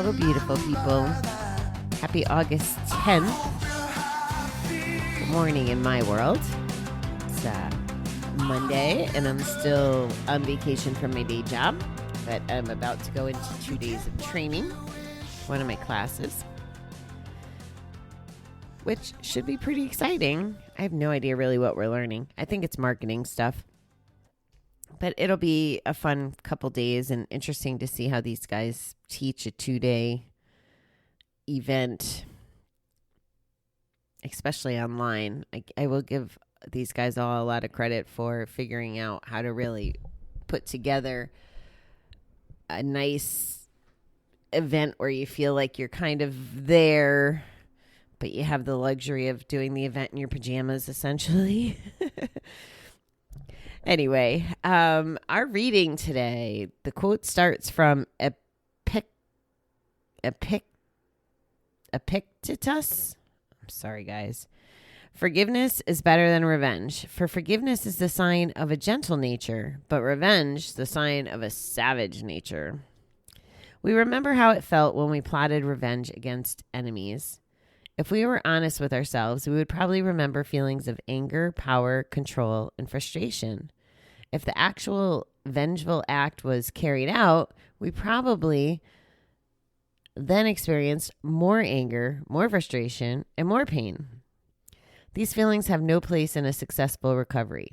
Hello, beautiful people. Happy August 10th. Good morning in my world. It's Monday, and I'm still on vacation from my day job, but I'm about to go into 2 days of training, one of my classes, which should be pretty exciting. I have no idea really what we're learning. I think it's marketing stuff. But it'll be a fun couple days and interesting to see how these guys teach a 2-day event, especially online. I will give these guys all a lot of credit for figuring out how to really put together a nice event where you feel like you're kind of there, but you have the luxury of doing the event in your pajamas, essentially. Anyway, our reading today, the quote starts from Epictetus. I'm sorry, guys. Forgiveness is better than revenge, for forgiveness is the sign of a gentle nature, but revenge the sign of a savage nature. We remember how it felt when we plotted revenge against enemies. If we were honest with ourselves, we would probably remember feelings of anger, power, control, and frustration. If the actual vengeful act was carried out, we probably then experienced more anger, more frustration, and more pain. These feelings have no place in a successful recovery.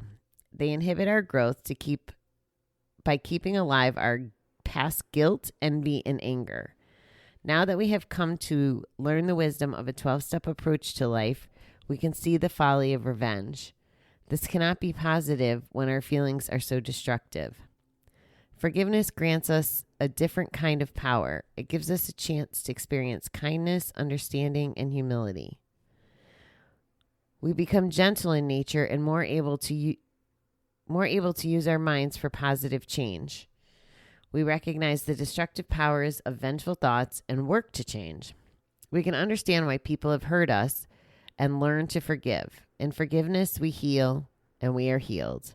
They inhibit our growth by keeping alive our past guilt, envy, and anger. Now that we have come to learn the wisdom of a 12-step approach to life, we can see the folly of revenge. This cannot be positive when our feelings are so destructive. Forgiveness grants us a different kind of power. It gives us a chance to experience kindness, understanding, and humility. We become gentle in nature and more able to use our minds for positive change. We recognize the destructive powers of vengeful thoughts and work to change. We can understand why people have hurt us and learn to forgive. In forgiveness, we heal and we are healed.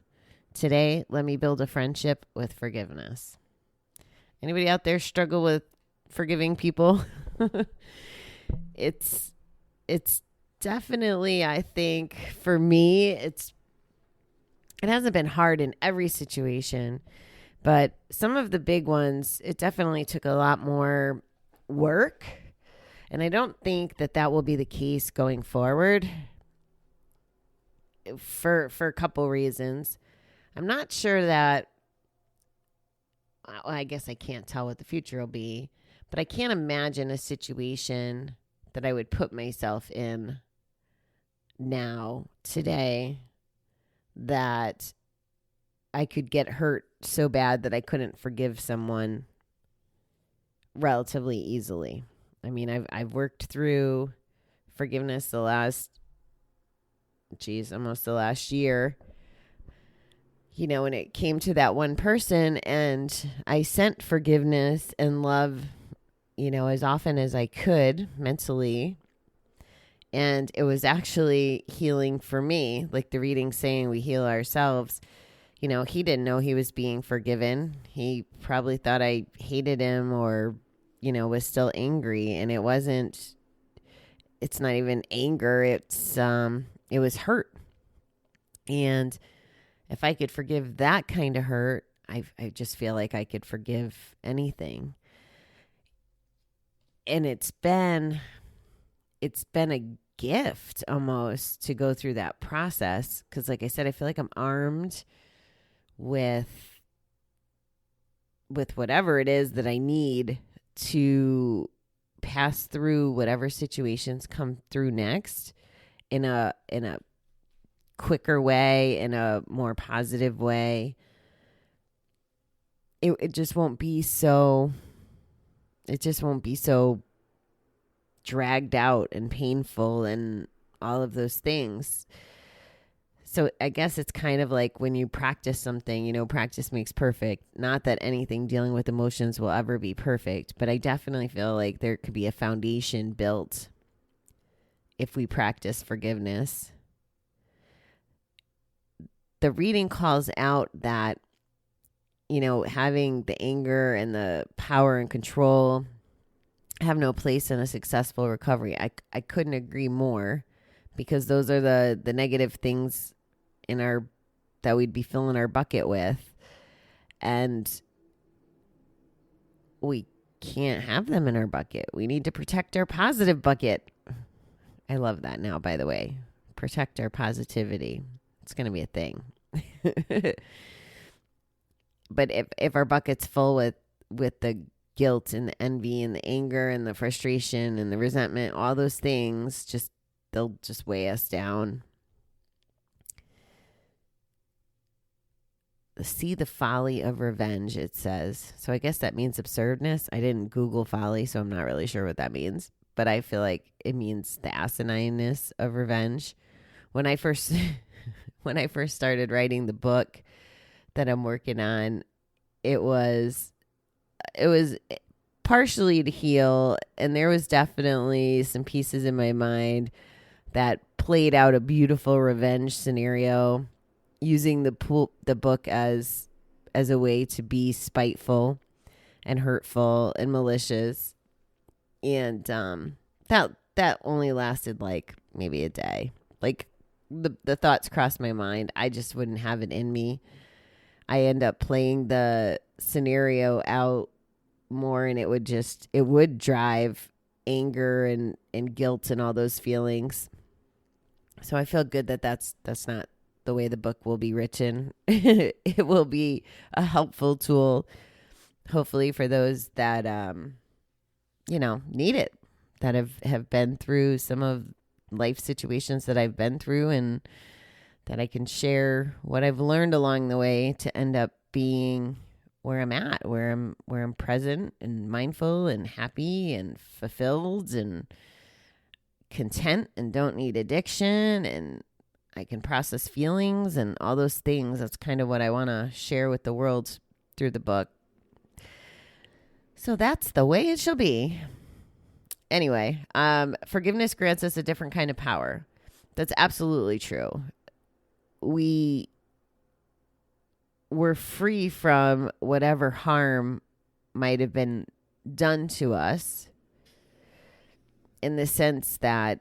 Today, let me build a friendship with forgiveness. Anybody out there struggle with forgiving people? It's definitely, I think, for me, it hasn't been hard in every situation. But some of the big ones, it definitely took a lot more work. And I don't think that will be the case going forward for a couple reasons. I'm not sure that, well, I guess I can't tell what the future will be, but I can't imagine a situation that I would put myself in now, today, that I could get hurt so bad that I couldn't forgive someone relatively easily. I mean, I've worked through forgiveness almost the last year, when it came to that one person, and I sent forgiveness and love, as often as I could mentally. And it was actually healing for me. Like the reading saying, we heal ourselves. He didn't know he was being forgiven. He probably thought I hated him or, was still angry. And it's not even anger. It was hurt. And if I could forgive that kind of hurt, I just feel like I could forgive anything. And it's been a gift almost to go through that process. Because like I said, I feel like I'm armed with whatever it is that I need to pass through whatever situations come through next in a quicker way, in a more positive way. It just won't be so dragged out and painful and all of those things. So I guess it's kind of like when you practice something, practice makes perfect. Not that anything dealing with emotions will ever be perfect, but I definitely feel like there could be a foundation built if we practice forgiveness. The reading calls out that, having the anger and the power and control have no place in a successful recovery. I couldn't agree more, because those are the negative things in our that we'd be filling our bucket with, and we can't have them in our bucket. We need to protect our positive bucket. I love that now, by the way. Protect our positivity. It's going to be a thing. But if our bucket's full with the guilt and the envy and the anger and the frustration and the resentment, all those things, they'll just weigh us down. See the folly of revenge, it says. So I guess that means absurdness. I didn't Google folly, so I'm not really sure what that means. But I feel like it means the asinineness of revenge. When I first started writing the book that I'm working on, it was partially to heal, and there was definitely some pieces in my mind that played out a beautiful revenge scenario, using the book as a way to be spiteful and hurtful and malicious. And that only lasted like maybe a day. Like the thoughts crossed my mind. I just wouldn't have it in me. I end up playing the scenario out more, and it would drive anger and guilt and all those feelings. So I feel good that that's not the way the book will be written. It will be a helpful tool, hopefully, for those that need it, that have been through some of life situations that I've been through, and that I can share what I've learned along the way to end up being where I'm at, where I'm present and mindful and happy and fulfilled and content and don't need addiction, and I can process feelings and all those things. That's kind of what I want to share with the world through the book. So that's the way it shall be. Anyway, forgiveness grants us a different kind of power. That's absolutely true. We're free from whatever harm might have been done to us, in the sense that,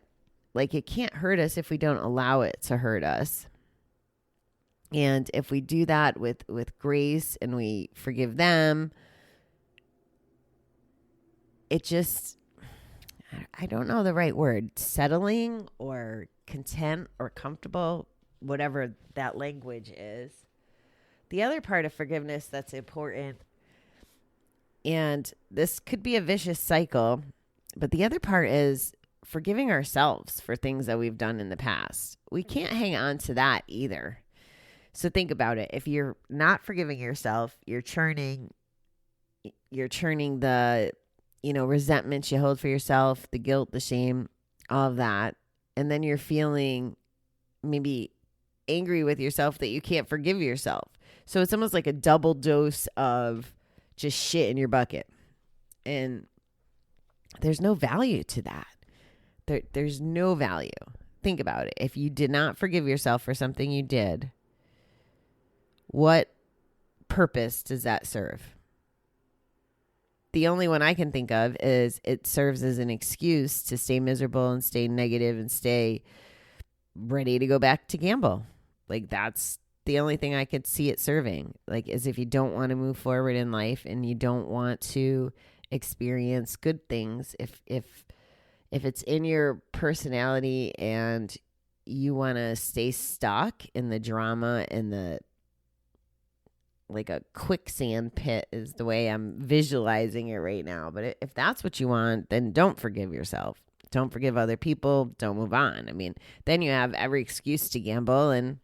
like, it can't hurt us if we don't allow it to hurt us. And if we do that with grace and we forgive them, it just, I don't know the right word, settling or content or comfortable, whatever that language is. The other part of forgiveness that's important, and this could be a vicious cycle, but the other part is forgiving ourselves for things that we've done in the past. We can't hang on to that either. So think about it. If you're not forgiving yourself, you're churning the, resentments you hold for yourself, the guilt, the shame, all of that. And then you're feeling maybe angry with yourself that you can't forgive yourself. So it's almost like a double dose of just shit in your bucket. And there's no value to that. There's no value. Think about it. If you did not forgive yourself for something you did, what purpose does that serve? The only one I can think of is it serves as an excuse to stay miserable and stay negative and stay ready to go back to gamble. Like, that's the only thing I could see it serving. Like, as if you don't want to move forward in life and you don't want to experience good things. If it's in your personality and you want to stay stuck in the drama and like a quicksand pit is the way I'm visualizing it right now. But if that's what you want, then don't forgive yourself. Don't forgive other people. Don't move on. I mean, then you have every excuse to gamble and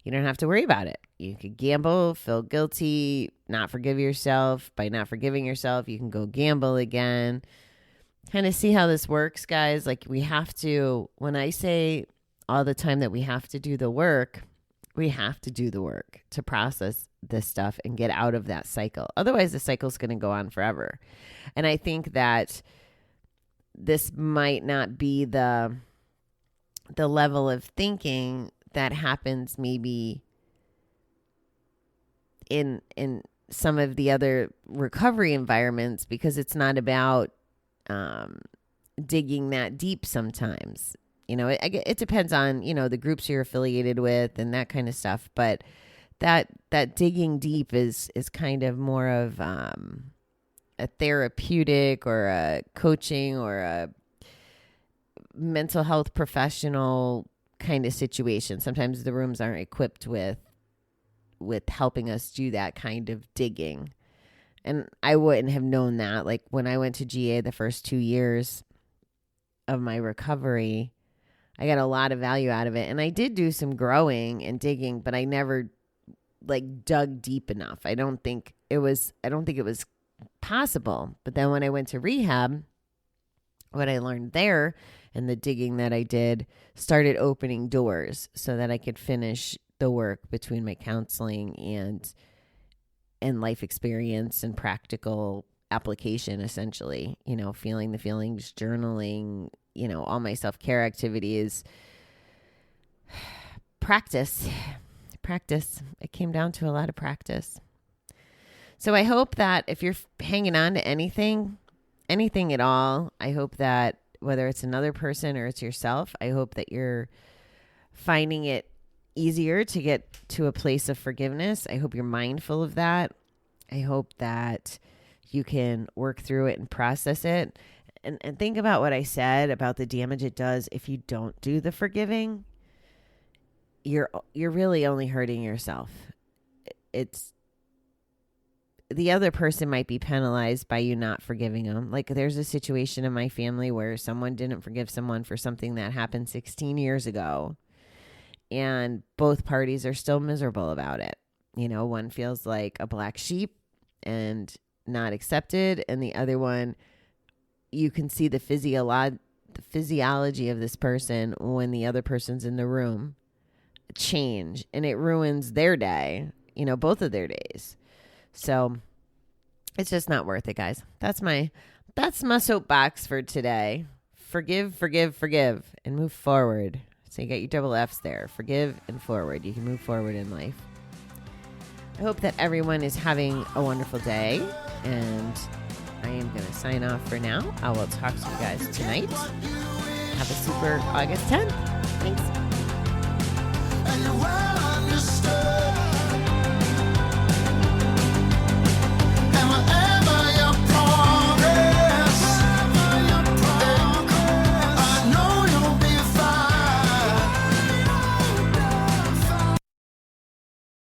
you don't have to worry about it. You could gamble, feel guilty, not forgive yourself. By not forgiving yourself, you can go gamble again. Kind of see how this works, guys. Like, we have to, when I say all the time that we have to do the work, we have to do the work to process this stuff and get out of that cycle. Otherwise, the cycle is going to go on forever. And I think that this might not be the level of thinking that happens maybe in some of the other recovery environments, because it's not about digging that deep sometimes. It depends on, the groups you're affiliated with and that kind of stuff. But that digging deep is kind of more of a therapeutic or a coaching or a mental health professional kind of situation. Sometimes the rooms aren't equipped with helping us do that kind of digging. And I wouldn't have known that. Like when I went to GA the first 2 years of my recovery, I got a lot of value out of it. And I did do some growing and digging, but I never dug deep enough. I don't think it was possible. But then when I went to rehab, what I learned there and the digging that I did started opening doors so that I could finish the work between my counseling and life experience and practical application, essentially, feeling the feelings, journaling, all my self-care activities, practice. It came down to a lot of practice. So I hope that if you're hanging on to anything at all, I hope that whether it's another person or it's yourself, I hope that you're finding it easier to get to a place of forgiveness. I hope you're mindful of that. I hope that you can work through it and process it. And think about what I said about the damage it does if you don't do the forgiving. You're really only hurting yourself. It's the other person might be penalized by you not forgiving them. Like there's a situation in my family where someone didn't forgive someone for something that happened 16 years ago. And both parties are still miserable about it. One feels like a black sheep and not accepted. And the other one, you can see the physiology of this person when the other person's in the room change. And it ruins their day, both of their days. So it's just not worth it, guys. That's my soapbox for today. Forgive, and move forward. So you got your double F's there. Forgive and forward. You can move forward in life. I hope that everyone is having a wonderful day. And I am going to sign off for now. I will talk to you guys tonight. Have a super August 10th. Thanks.